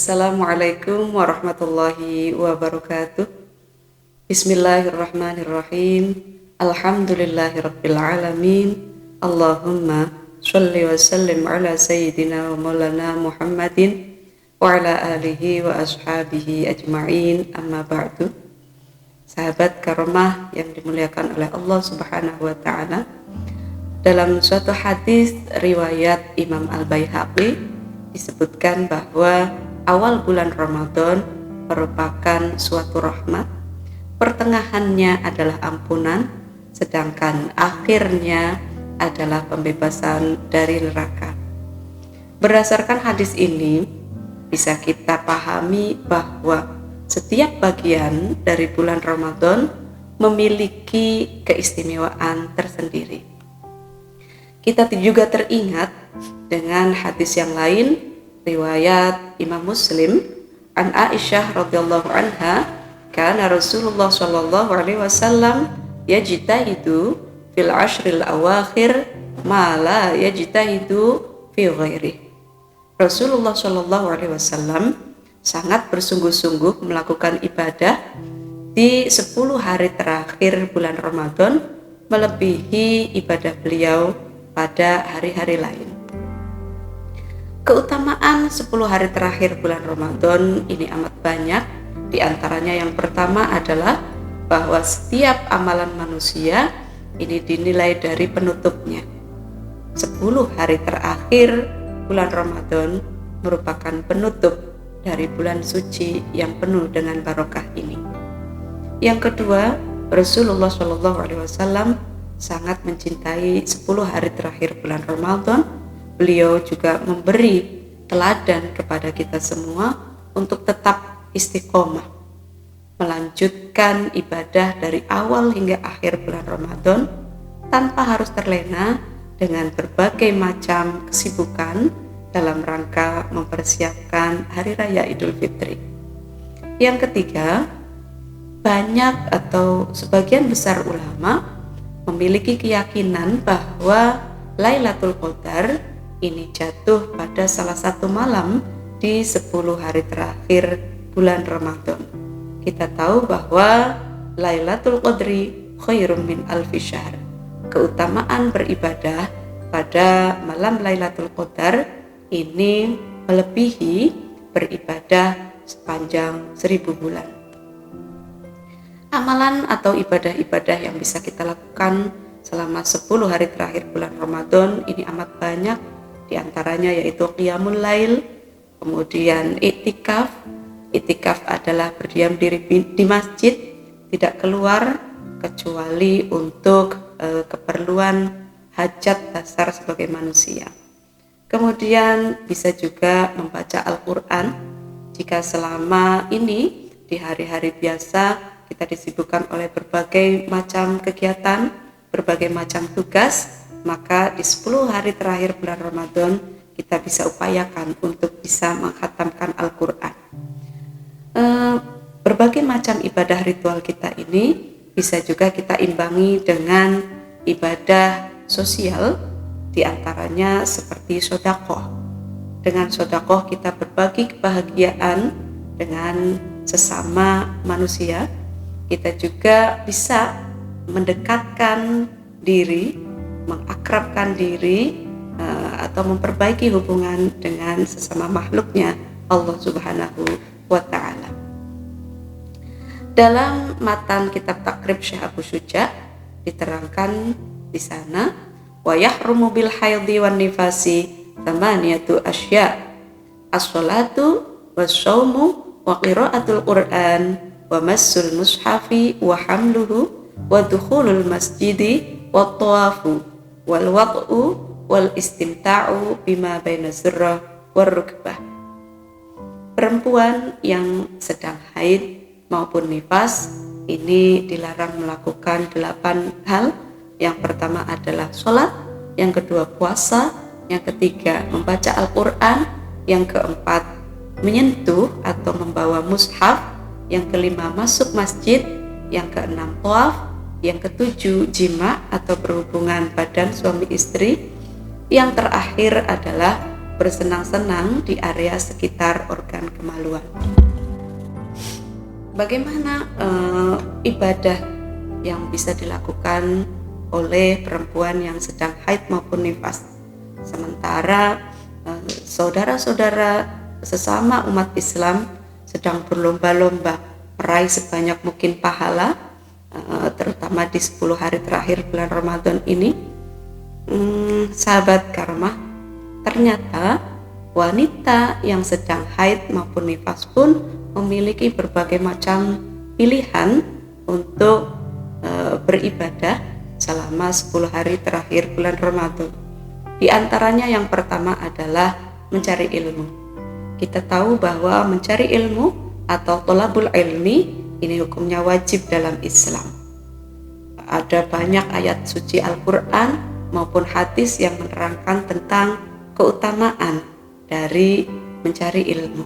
Assalamualaikum warahmatullahi wabarakatuh. Bismillahirrahmanirrahim. Alhamdulillahirabbil alamin. Allahumma shalli wa sallim ala sayyidina wa maulana Muhammadin wa ala alihi wa ashabihi ajma'in. Amma ba'du. Sahabat karomah yang dimuliakan oleh Allah Subhanahu wa taala. Dalam suatu hadis riwayat Imam Al-Baihaqi disebutkan bahwa awal bulan Ramadan merupakan suatu rahmat, pertengahannya adalah ampunan, sedangkan akhirnya adalah pembebasan dari neraka. Berdasarkan hadis ini, bisa kita pahami bahwa setiap bagian dari bulan Ramadan memiliki keistimewaan tersendiri. Kita juga teringat dengan hadis yang lain, riwayat Imam Muslim an Aisyah radhiyallahu anha, kana Rasulullah sallallahu alaihi wasallam yajtahidu fil ashril awakhir ma la yajtahidu fi ghairi. Rasulullah sallallahu alaihi wasallam sangat bersungguh-sungguh melakukan ibadah di 10 hari terakhir bulan Ramadan, melebihi ibadah beliau pada hari-hari lain. Keutamaan 10 hari terakhir bulan Ramadan ini amat banyak. Di antaranya yang pertama adalah bahwa setiap amalan manusia ini dinilai dari penutupnya. 10 hari terakhir bulan Ramadan merupakan penutup dari bulan suci yang penuh dengan barokah ini. Yang kedua, Rasulullah SAW sangat mencintai 10 hari terakhir bulan Ramadan. Beliau juga memberi teladan kepada kita semua untuk tetap istiqomah, melanjutkan ibadah dari awal hingga akhir bulan Ramadan tanpa harus terlena dengan berbagai macam kesibukan dalam rangka mempersiapkan Hari Raya Idul Fitri. Yang ketiga, banyak atau sebagian besar ulama memiliki keyakinan bahwa Lailatul Qadar ini jatuh pada salah satu malam di 10 hari terakhir bulan Ramadan. Kita tahu bahwa Lailatul Qadri khairum min alfi syahr. Keutamaan beribadah pada malam Lailatul Qadar ini melebihi beribadah sepanjang 1000 bulan. Amalan atau ibadah-ibadah yang bisa kita lakukan selama 10 hari terakhir bulan Ramadan ini amat banyak. Di antaranya yaitu qiyamul lail, kemudian iktikaf. Iktikaf adalah berdiam diri di masjid, tidak keluar kecuali untuk keperluan hajat dasar sebagai manusia. Kemudian bisa juga membaca Al-Quran. Jika selama ini di hari-hari biasa kita disibukkan oleh berbagai macam kegiatan, berbagai macam tugas, maka di 10 hari terakhir bulan Ramadan kita bisa upayakan untuk bisa mengkhatamkan Al-Quran. Berbagai macam ibadah ritual kita ini bisa juga kita imbangi dengan ibadah sosial, di antaranya seperti sedekah. Dengan sedekah kita berbagi kebahagiaan dengan sesama manusia. Kita juga bisa mendekatkan diri, mengakrabkan diri, atau memperbaiki hubungan dengan sesama makhluknya Allah Subhanahu wa ta'ala. Dalam matan kitab Takrib Syekh Abu Syuja diterangkan di sana, wa yahrumu bil haidhi wan nifasi thamaniyatu asya, as-salatu was-shaumu wa qiraatul Qur'an wa massul mushafi wa hamluhu wa dukhulul masjidi wa tawafu wal wad'u wal istimta'u bima baina zurrah war rukbah. Perempuan yang sedang haid maupun nifas ini dilarang melakukan 8 hal. Yang pertama adalah sholat, yang kedua puasa, yang ketiga membaca Al-Quran, yang keempat menyentuh atau membawa mushaf, yang kelima masuk masjid, yang keenam tawaf, yang ketujuh jima atau berhubungan badan suami istri, yang terakhir adalah bersenang-senang di area sekitar organ kemaluan. Bagaimana ibadah yang bisa dilakukan oleh perempuan yang sedang haid maupun nifas, sementara saudara-saudara sesama umat Islam sedang berlomba-lomba meraih sebanyak mungkin pahala, terutama di 10 hari terakhir bulan Ramadan ini. Sahabat Karmah, ternyata wanita yang sedang haid maupun nifas pun memiliki berbagai macam pilihan untuk beribadah selama 10 hari terakhir bulan Ramadan. Di antaranya yang pertama adalah mencari ilmu. Kita tahu bahwa mencari ilmu atau thalabul ilmi ini hukumnya wajib dalam Islam. Ada banyak ayat suci Al-Quran maupun hadis yang menerangkan tentang keutamaan dari mencari ilmu.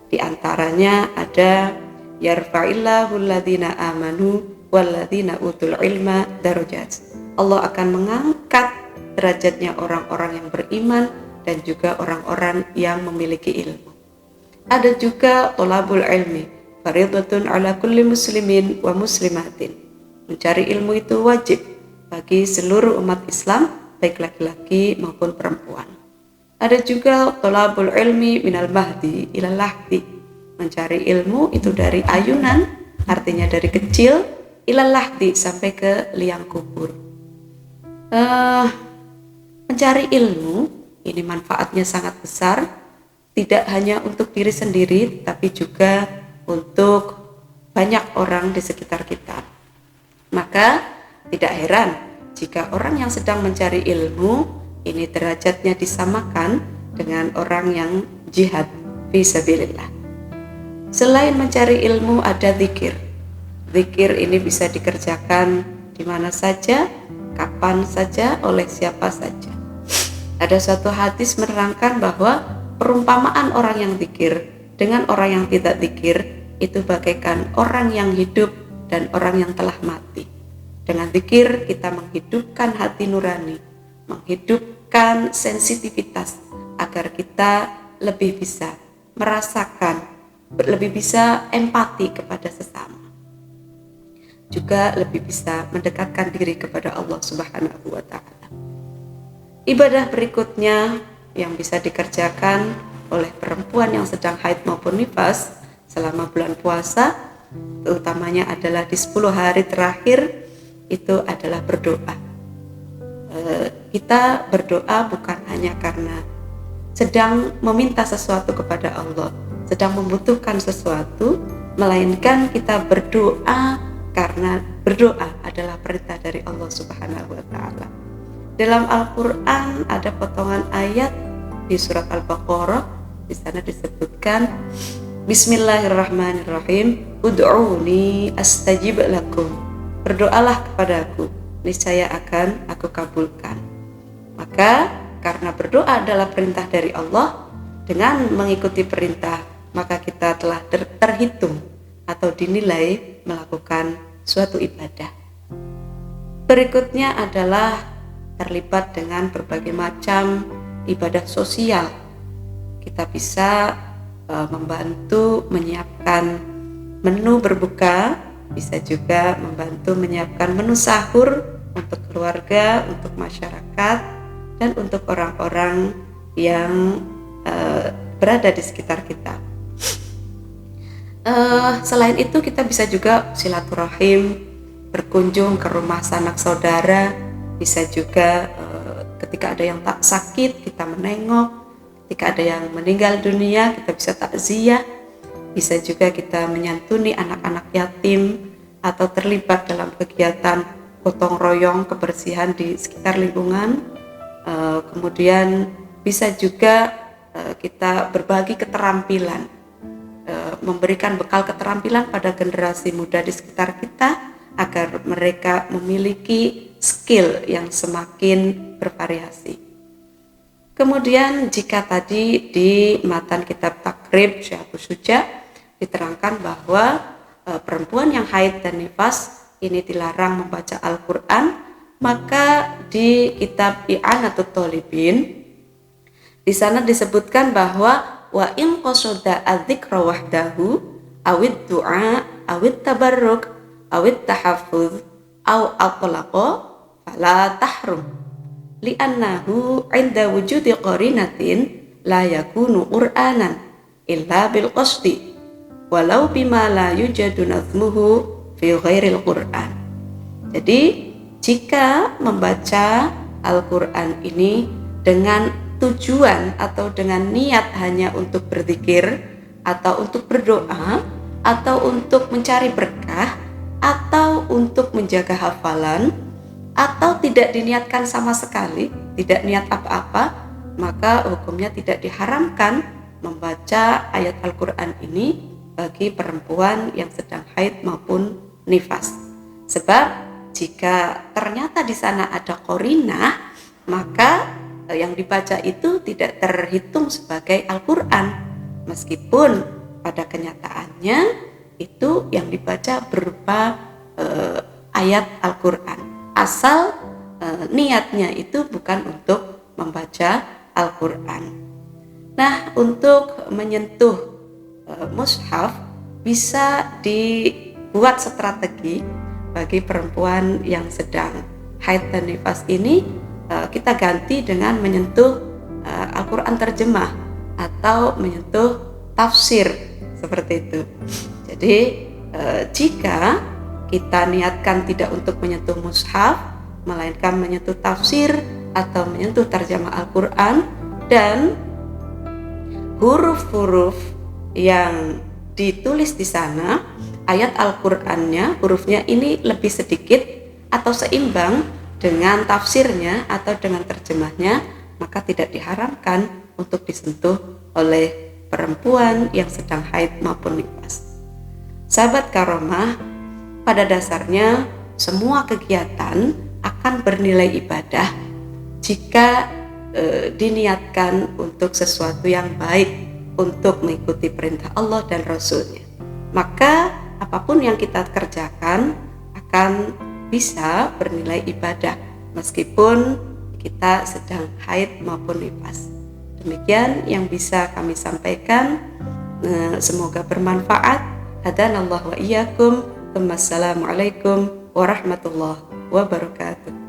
Di antaranya ada yarfa'illahu alladhina amanu walladhina utul ilma darajat. Allah akan mengangkat derajatnya orang-orang yang beriman dan juga orang-orang yang memiliki ilmu. Ada juga thalabul ilmi, fardhatun ala kulli muslimin wa muslimatin. Mencari ilmu itu wajib bagi seluruh umat Islam, baik laki-laki maupun perempuan. Ada juga thalabul ilmi minal mahdi ilal lahdi. Mencari ilmu itu dari ayunan, artinya dari kecil, ilal lahdi sampai ke liang kubur. Mencari ilmu ini manfaatnya sangat besar, tidak hanya untuk diri sendiri, tapi juga untuk banyak orang di sekitar kita. Maka tidak heran jika orang yang sedang mencari ilmu ini derajatnya disamakan dengan orang yang jihad fi sabilillah. Selain mencari ilmu ada zikir. Zikir ini bisa dikerjakan di mana saja, kapan saja, oleh siapa saja. Ada suatu hadis menerangkan bahwa perumpamaan orang yang zikir dengan orang yang tidak zikir itu bagaikan orang yang hidup dan orang yang telah mati. Dengan zikir kita menghidupkan hati nurani, menghidupkan sensitivitas agar kita lebih bisa merasakan, lebih bisa empati kepada sesama. Juga lebih bisa mendekatkan diri kepada Allah Subhanahu wa Ta'ala. Ibadah berikutnya yang bisa dikerjakan oleh perempuan yang sedang haid maupun nifas selama bulan puasa, terutamanya adalah di 10 hari terakhir, itu adalah berdoa. Kita berdoa bukan hanya karena sedang meminta sesuatu kepada Allah, sedang membutuhkan sesuatu, melainkan kita berdoa karena berdoa adalah perintah dari Allah Subhanahu wa Ta'ala. Dalam Al-Quran ada potongan ayat di surat Al-Baqarah, di sana disebutkan Bismillahirrahmanirrahim, ud'uni astajib lakum. Berdoalah kepadaku, niscaya akan aku kabulkan. Maka karena berdoa adalah perintah dari Allah, dengan mengikuti perintah maka kita telah terhitung atau dinilai melakukan suatu ibadah. Berikutnya adalah terlibat dengan berbagai macam ibadah sosial. Kita bisa membantu menyiapkan menu berbuka, bisa juga membantu menyiapkan menu sahur untuk keluarga, untuk masyarakat, dan untuk orang-orang yang berada di sekitar kita. Selain itu kita bisa juga silaturahim, berkunjung ke rumah sanak saudara, bisa juga ketika ada yang tak sakit kita menengok, ketika ada yang meninggal dunia kita bisa takziah, bisa juga kita menyantuni anak-anak yatim atau terlibat dalam kegiatan gotong royong kebersihan di sekitar lingkungan. Kemudian bisa juga kita berbagi keterampilan, memberikan bekal keterampilan pada generasi muda di sekitar kita agar mereka memiliki skill yang semakin bervariasi. Kemudian jika tadi di matan kitab Takrib Syekh Abu Syuja diterangkan bahwa perempuan yang haid dan nifas ini dilarang membaca Al-Quran, maka di kitab I'anatut Thalibin Di sana disebutkan bahwa wa in qasada adzikra wahdahu awid du'a awid tabarruk awid tahaffuz aw atlaqa fala tahrum li'annahu 'inda wujudi qarinatin la yakunu qur'anan illa bil qasdi walau bima la yujadu nazmuhu fi ghairil qur'an. Jadi jika membaca Al-Qur'an ini dengan tujuan atau dengan niat hanya untuk berzikir atau untuk berdoa atau untuk mencari berkah atau untuk menjaga hafalan atau tidak diniatkan sama sekali, tidak niat apa-apa, maka hukumnya tidak diharamkan membaca ayat Al-Qur'an ini bagi perempuan yang sedang haid maupun nifas. Sebab jika ternyata di sana ada qarinah, maka yang dibaca itu tidak terhitung sebagai Al-Qur'an, meskipun pada kenyataannya itu yang dibaca berupa ayat Al-Qur'an. Asal niatnya itu bukan untuk membaca Al-Qur'an. Nah, untuk menyentuh mushaf bisa dibuat strategi bagi perempuan yang sedang haid dan nifas ini. Kita ganti dengan menyentuh Al-Qur'an terjemah atau menyentuh tafsir seperti itu. Jadi jika kita niatkan tidak untuk menyentuh mushaf, melainkan menyentuh tafsir atau menyentuh terjemah Al-Qur'an, dan huruf-huruf yang ditulis di sana, ayat Al-Qur'annya, hurufnya ini lebih sedikit atau seimbang dengan tafsirnya atau dengan terjemahnya, maka tidak diharamkan untuk disentuh oleh perempuan yang sedang haid maupun nifas. Sahabat Karomah, pada dasarnya semua kegiatan akan bernilai ibadah jika diniatkan untuk sesuatu yang baik, untuk mengikuti perintah Allah dan Rasul-Nya. Maka apapun yang kita kerjakan akan bisa bernilai ibadah meskipun kita sedang haid maupun nifas. Demikian yang bisa kami sampaikan. Semoga bermanfaat. Hadanallahu wa iyyakum. Wassalamualaikum warahmatullahi wabarakatuh.